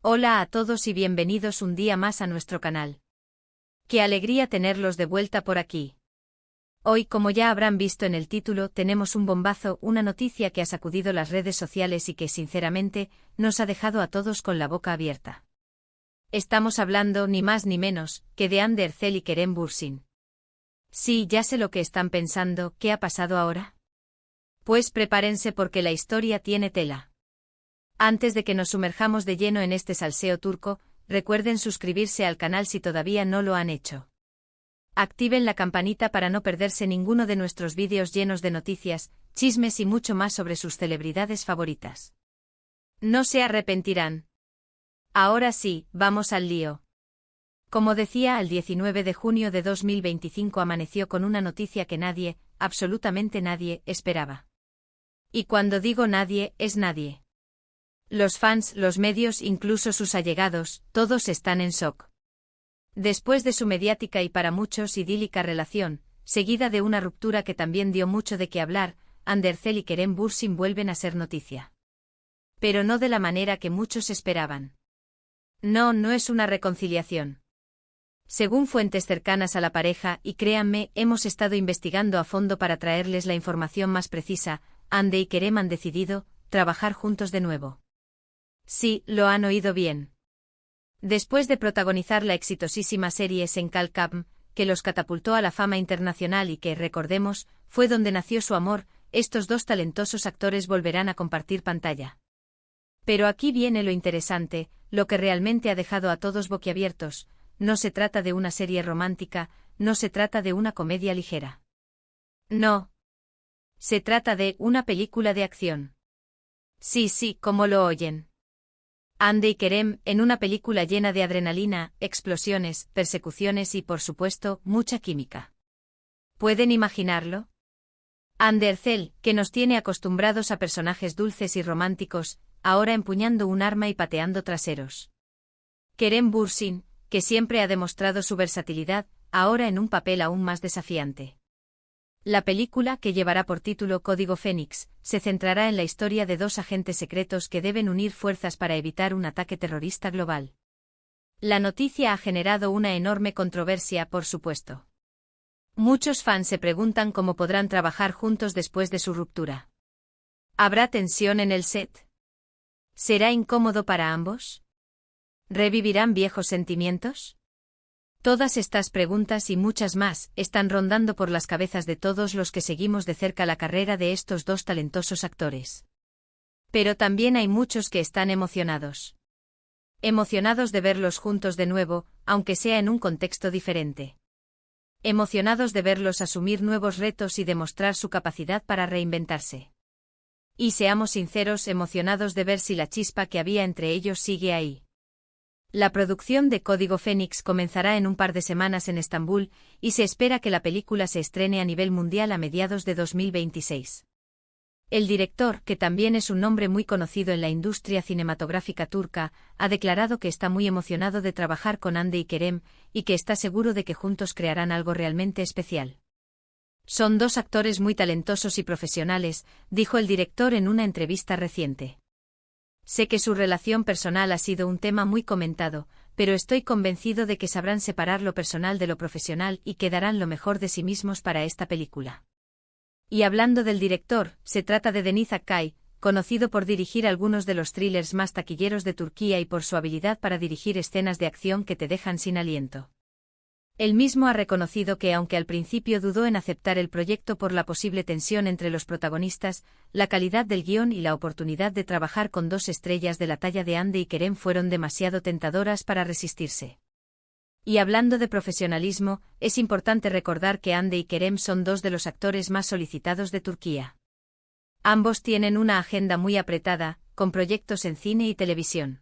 Hola a todos y bienvenidos un día más a nuestro canal. Qué alegría tenerlos de vuelta por aquí. Hoy, como ya habrán visto en el título, tenemos un bombazo, una noticia que ha sacudido las redes sociales y que, sinceramente, nos ha dejado a todos con la boca abierta. Estamos hablando ni más ni menos que de Hande Erçel y Kerem Bürsin. Sí, ya sé lo que están pensando, ¿qué ha pasado ahora? Pues prepárense porque la historia tiene tela. Antes de que nos sumerjamos de lleno en este salseo turco, recuerden suscribirse al canal si todavía no lo han hecho. Activen la campanita para no perderse ninguno de nuestros vídeos llenos de noticias, chismes y mucho más sobre sus celebridades favoritas. No se arrepentirán. Ahora sí, vamos al lío. Como decía, el 19 de junio de 2025 amaneció con una noticia que nadie, absolutamente nadie, esperaba. Y cuando digo nadie, es nadie. Los fans, los medios, incluso sus allegados, todos están en shock. Después de su mediática y para muchos idílica relación, seguida de una ruptura que también dio mucho de qué hablar, Hande Erçel y Kerem Bürsin vuelven a ser noticia. Pero no de la manera que muchos esperaban. No es una reconciliación. Según fuentes cercanas a la pareja, y créanme, hemos estado investigando a fondo para traerles la información más precisa, Hande y Kerem han decidido trabajar juntos de nuevo. Sí, lo han oído bien. Después de protagonizar la exitosísima serie Sen Kalkam, que los catapultó a la fama internacional y que, recordemos, fue donde nació su amor, estos dos talentosos actores volverán a compartir pantalla. Pero aquí viene lo interesante, lo que realmente ha dejado a todos boquiabiertos. No se trata de una serie romántica, no se trata de una comedia ligera. No. Se trata de una película de acción. Sí, como lo oyen. Hande y Kerem, en una película llena de adrenalina, explosiones, persecuciones y, por supuesto, mucha química. ¿Pueden imaginarlo? Hande Erçel, que nos tiene acostumbrados a personajes dulces y románticos, ahora empuñando un arma y pateando traseros. Kerem Bürsin, que siempre ha demostrado su versatilidad, ahora en un papel aún más desafiante. La película, que llevará por título Código Fénix, se centrará en la historia de dos agentes secretos que deben unir fuerzas para evitar un ataque terrorista global. La noticia ha generado una enorme controversia, por supuesto. Muchos fans se preguntan cómo podrán trabajar juntos después de su ruptura. ¿Habrá tensión en el set? ¿Será incómodo para ambos? ¿Revivirán viejos sentimientos? Todas estas preguntas y muchas más están rondando por las cabezas de todos los que seguimos de cerca la carrera de estos dos talentosos actores. Pero también hay muchos que están emocionados. Emocionados de verlos juntos de nuevo, aunque sea en un contexto diferente. Emocionados de verlos asumir nuevos retos y demostrar su capacidad para reinventarse. Y seamos sinceros, emocionados de ver si la chispa que había entre ellos sigue ahí. La producción de Código Fénix comenzará en un par de semanas en Estambul, y se espera que la película se estrene a nivel mundial a mediados de 2026. El director, que también es un nombre muy conocido en la industria cinematográfica turca, ha declarado que está muy emocionado de trabajar con Hande y Kerem, y que está seguro de que juntos crearán algo realmente especial. Son dos actores muy talentosos y profesionales, dijo el director en una entrevista reciente. Sé que su relación personal ha sido un tema muy comentado, pero estoy convencido de que sabrán separar lo personal de lo profesional y que darán lo mejor de sí mismos para esta película. Y hablando del director, se trata de Deniz Akkay, conocido por dirigir algunos de los thrillers más taquilleros de Turquía y por su habilidad para dirigir escenas de acción que te dejan sin aliento. Él mismo ha reconocido que aunque al principio dudó en aceptar el proyecto por la posible tensión entre los protagonistas, la calidad del guión y la oportunidad de trabajar con dos estrellas de la talla de Hande y Kerem fueron demasiado tentadoras para resistirse. Y hablando de profesionalismo, es importante recordar que Hande y Kerem son dos de los actores más solicitados de Turquía. Ambos tienen una agenda muy apretada, con proyectos en cine y televisión.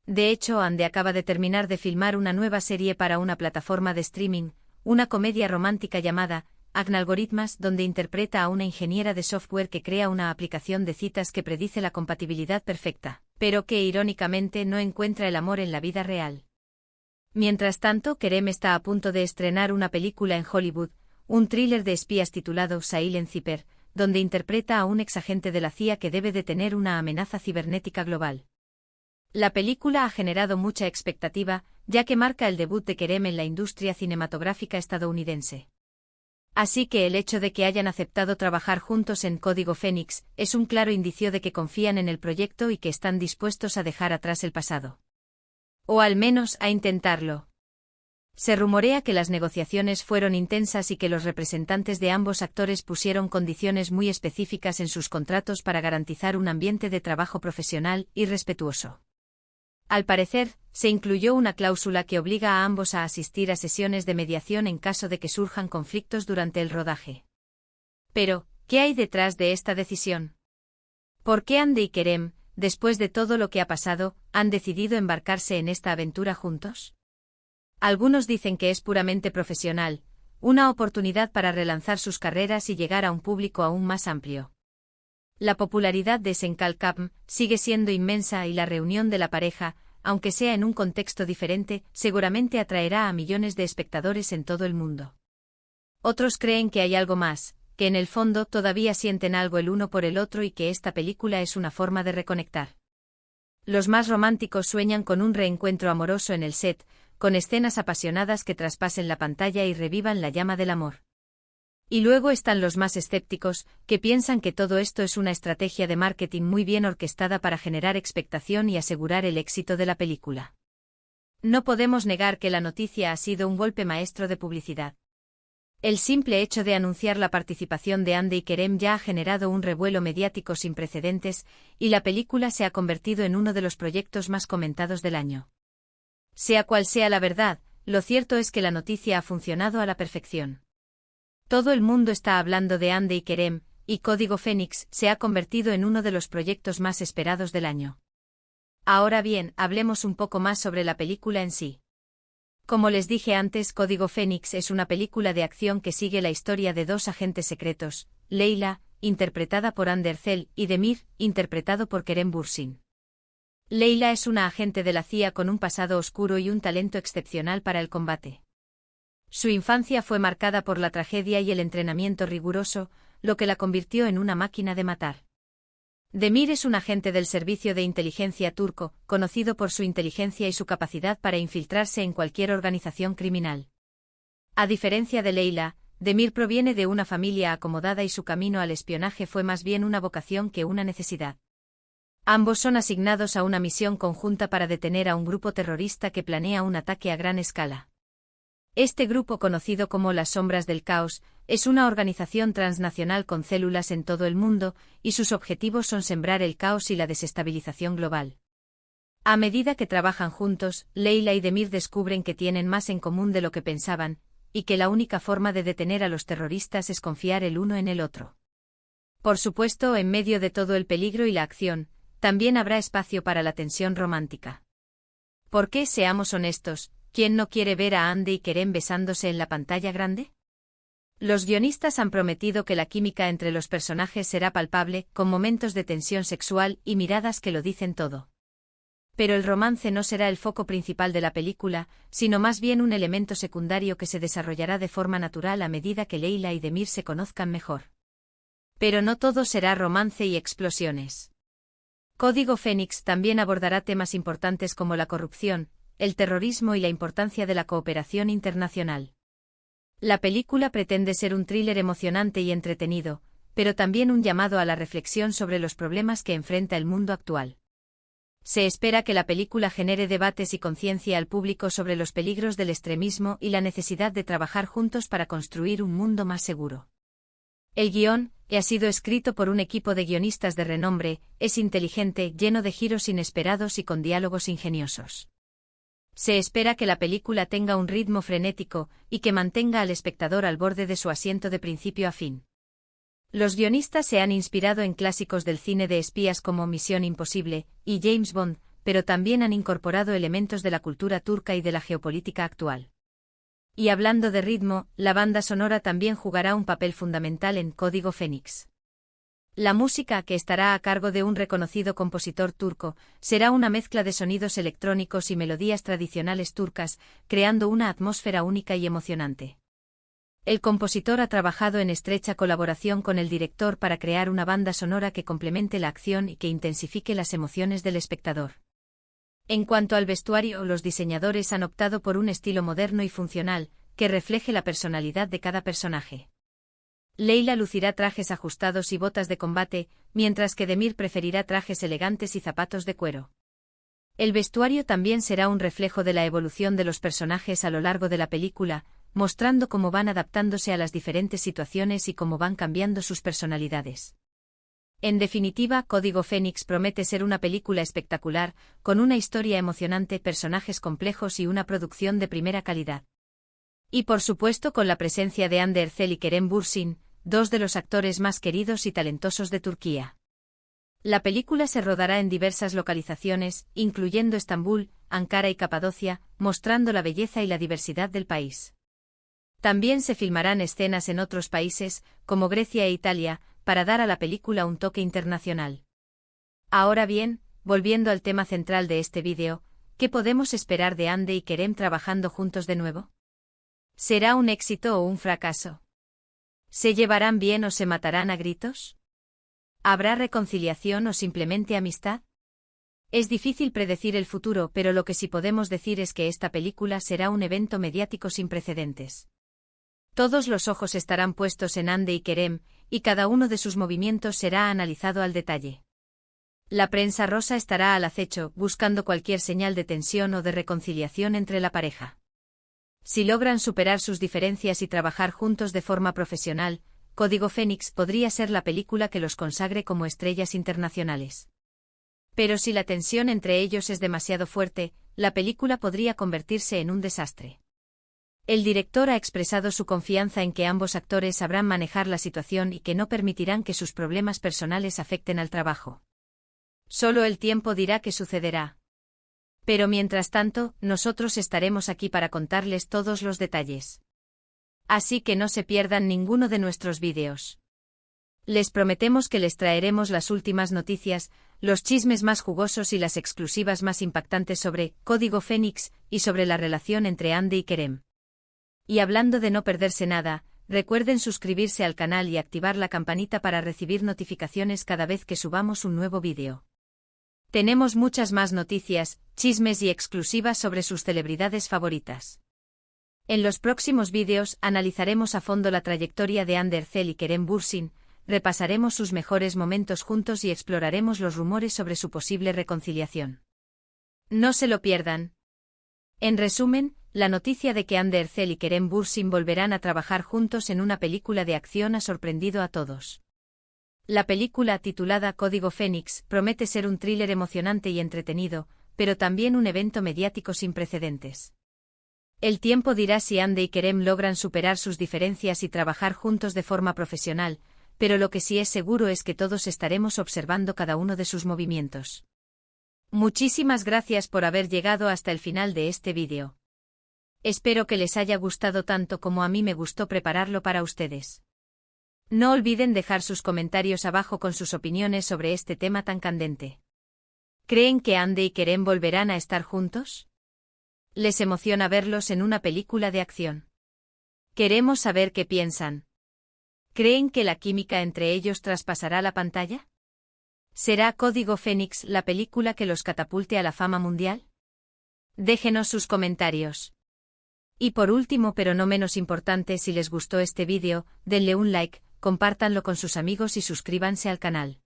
De hecho, Hande acaba de terminar de filmar una nueva serie para una plataforma de streaming, una comedia romántica llamada Algoritmas, donde interpreta a una ingeniera de software que crea una aplicación de citas que predice la compatibilidad perfecta, pero que irónicamente no encuentra el amor en la vida real. Mientras tanto, Kerem está a punto de estrenar una película en Hollywood, un thriller de espías titulado Silent Cyber, donde interpreta a un exagente de la CIA que debe detener una amenaza cibernética global. La película ha generado mucha expectativa, ya que marca el debut de Kerem en la industria cinematográfica estadounidense. Así que el hecho de que hayan aceptado trabajar juntos en Código Fénix es un claro indicio de que confían en el proyecto y que están dispuestos a dejar atrás el pasado. O al menos a intentarlo. Se rumorea que las negociaciones fueron intensas y que los representantes de ambos actores pusieron condiciones muy específicas en sus contratos para garantizar un ambiente de trabajo profesional y respetuoso. Al parecer, se incluyó una cláusula que obliga a ambos a asistir a sesiones de mediación en caso de que surjan conflictos durante el rodaje. Pero, ¿qué hay detrás de esta decisión? ¿Por qué Andy y Kerem, después de todo lo que ha pasado, han decidido embarcarse en esta aventura juntos? Algunos dicen que es puramente profesional, una oportunidad para relanzar sus carreras y llegar a un público aún más amplio. La popularidad de Senkalkam sigue siendo inmensa y la reunión de la pareja, aunque sea en un contexto diferente, seguramente atraerá a millones de espectadores en todo el mundo. Otros creen que hay algo más, que en el fondo todavía sienten algo el uno por el otro y que esta película es una forma de reconectar. Los más románticos sueñan con un reencuentro amoroso en el set, con escenas apasionadas que traspasen la pantalla y revivan la llama del amor. Y luego están los más escépticos, que piensan que todo esto es una estrategia de marketing muy bien orquestada para generar expectación y asegurar el éxito de la película. No podemos negar que la noticia ha sido un golpe maestro de publicidad. El simple hecho de anunciar la participación de Andy y Kerem ya ha generado un revuelo mediático sin precedentes, y la película se ha convertido en uno de los proyectos más comentados del año. Sea cual sea la verdad, lo cierto es que la noticia ha funcionado a la perfección. Todo el mundo está hablando de Andy y Kerem, y Código Fénix se ha convertido en uno de los proyectos más esperados del año. Ahora bien, hablemos un poco más sobre la película en sí. Como les dije antes, Código Fénix es una película de acción que sigue la historia de dos agentes secretos, Leila, interpretada por Ander Zel, y Demir, interpretado por Kerem Bürsin. Leila es una agente de la CIA con un pasado oscuro y un talento excepcional para el combate. Su infancia fue marcada por la tragedia y el entrenamiento riguroso, lo que la convirtió en una máquina de matar. Demir es un agente del servicio de inteligencia turco, conocido por su inteligencia y su capacidad para infiltrarse en cualquier organización criminal. A diferencia de Leila, Demir proviene de una familia acomodada y su camino al espionaje fue más bien una vocación que una necesidad. Ambos son asignados a una misión conjunta para detener a un grupo terrorista que planea un ataque a gran escala. Este grupo, conocido como las Sombras del Caos, es una organización transnacional con células en todo el mundo, y sus objetivos son sembrar el caos y la desestabilización global. A medida que trabajan juntos, Leila y Demir descubren que tienen más en común de lo que pensaban, y que la única forma de detener a los terroristas es confiar el uno en el otro. Por supuesto, en medio de todo el peligro y la acción, también habrá espacio para la tensión romántica. Porque, seamos honestos, ¿quién no quiere ver a Andy y Kerem besándose en la pantalla grande? Los guionistas han prometido que la química entre los personajes será palpable, con momentos de tensión sexual y miradas que lo dicen todo. Pero el romance no será el foco principal de la película, sino más bien un elemento secundario que se desarrollará de forma natural a medida que Leila y Demir se conozcan mejor. Pero no todo será romance y explosiones. Código Fénix también abordará temas importantes como la corrupción, el terrorismo y la importancia de la cooperación internacional. La película pretende ser un thriller emocionante y entretenido, pero también un llamado a la reflexión sobre los problemas que enfrenta el mundo actual. Se espera que la película genere debates y conciencia al público sobre los peligros del extremismo y la necesidad de trabajar juntos para construir un mundo más seguro. El guión, que ha sido escrito por un equipo de guionistas de renombre, es inteligente, lleno de giros inesperados y con diálogos ingeniosos. Se espera que la película tenga un ritmo frenético y que mantenga al espectador al borde de su asiento de principio a fin. Los guionistas se han inspirado en clásicos del cine de espías como Misión Imposible y James Bond, pero también han incorporado elementos de la cultura turca y de la geopolítica actual. Y hablando de ritmo, la banda sonora también jugará un papel fundamental en Código Fénix. La música, que estará a cargo de un reconocido compositor turco, será una mezcla de sonidos electrónicos y melodías tradicionales turcas, creando una atmósfera única y emocionante. El compositor ha trabajado en estrecha colaboración con el director para crear una banda sonora que complemente la acción y que intensifique las emociones del espectador. En cuanto al vestuario, los diseñadores han optado por un estilo moderno y funcional, que refleje la personalidad de cada personaje. Leila lucirá trajes ajustados y botas de combate, mientras que Demir preferirá trajes elegantes y zapatos de cuero. El vestuario también será un reflejo de la evolución de los personajes a lo largo de la película, mostrando cómo van adaptándose a las diferentes situaciones y cómo van cambiando sus personalidades. En definitiva, Código Fénix promete ser una película espectacular, con una historia emocionante, personajes complejos y una producción de primera calidad. Y por supuesto con la presencia de Hande Erçel y Kerem Bürsin, dos de los actores más queridos y talentosos de Turquía. La película se rodará en diversas localizaciones, incluyendo Estambul, Ankara y Capadocia, mostrando la belleza y la diversidad del país. También se filmarán escenas en otros países, como Grecia e Italia, para dar a la película un toque internacional. Ahora bien, volviendo al tema central de este vídeo, ¿qué podemos esperar de Hande y Kerem trabajando juntos de nuevo? ¿Será un éxito o un fracaso? ¿Se llevarán bien o se matarán a gritos? ¿Habrá reconciliación o simplemente amistad? Es difícil predecir el futuro, pero lo que sí podemos decir es que esta película será un evento mediático sin precedentes. Todos los ojos estarán puestos en Hande y Kerem, y cada uno de sus movimientos será analizado al detalle. La prensa rosa estará al acecho, buscando cualquier señal de tensión o de reconciliación entre la pareja. Si logran superar sus diferencias y trabajar juntos de forma profesional, Código Fénix podría ser la película que los consagre como estrellas internacionales. Pero si la tensión entre ellos es demasiado fuerte, la película podría convertirse en un desastre. El director ha expresado su confianza en que ambos actores sabrán manejar la situación y que no permitirán que sus problemas personales afecten al trabajo. Solo el tiempo dirá qué sucederá. Pero mientras tanto, nosotros estaremos aquí para contarles todos los detalles. Así que no se pierdan ninguno de nuestros vídeos. Les prometemos que les traeremos las últimas noticias, los chismes más jugosos y las exclusivas más impactantes sobre Código Fénix y sobre la relación entre Hande y Kerem. Y hablando de no perderse nada, recuerden suscribirse al canal y activar la campanita para recibir notificaciones cada vez que subamos un nuevo vídeo. Tenemos muchas más noticias, chismes y exclusivas sobre sus celebridades favoritas. En los próximos vídeos analizaremos a fondo la trayectoria de Hande Erçel y Kerem Bürsin, repasaremos sus mejores momentos juntos y exploraremos los rumores sobre su posible reconciliación. No se lo pierdan. En resumen, la noticia de que Hande Erçel y Kerem Bürsin volverán a trabajar juntos en una película de acción ha sorprendido a todos. La película, titulada Código Fénix, promete ser un thriller emocionante y entretenido, pero también un evento mediático sin precedentes. El tiempo dirá si Hande y Kerem logran superar sus diferencias y trabajar juntos de forma profesional, pero lo que sí es seguro es que todos estaremos observando cada uno de sus movimientos. Muchísimas gracias por haber llegado hasta el final de este vídeo. Espero que les haya gustado tanto como a mí me gustó prepararlo para ustedes. No olviden dejar sus comentarios abajo con sus opiniones sobre este tema tan candente. ¿Creen que Hande y Kerem volverán a estar juntos? ¿Les emociona verlos en una película de acción? Queremos saber qué piensan. ¿Creen que la química entre ellos traspasará la pantalla? ¿Será Código Fénix la película que los catapulte a la fama mundial? Déjenos sus comentarios. Y por último, pero no menos importante, si les gustó este vídeo, denle un like, compártanlo con sus amigos y suscríbanse al canal.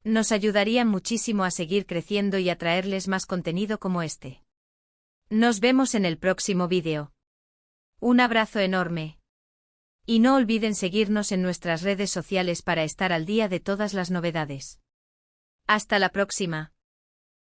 Nos ayudarían muchísimo a seguir creciendo y a traerles más contenido como este. Nos vemos en el próximo vídeo. Un abrazo enorme. Y no olviden seguirnos en nuestras redes sociales para estar al día de todas las novedades. Hasta la próxima.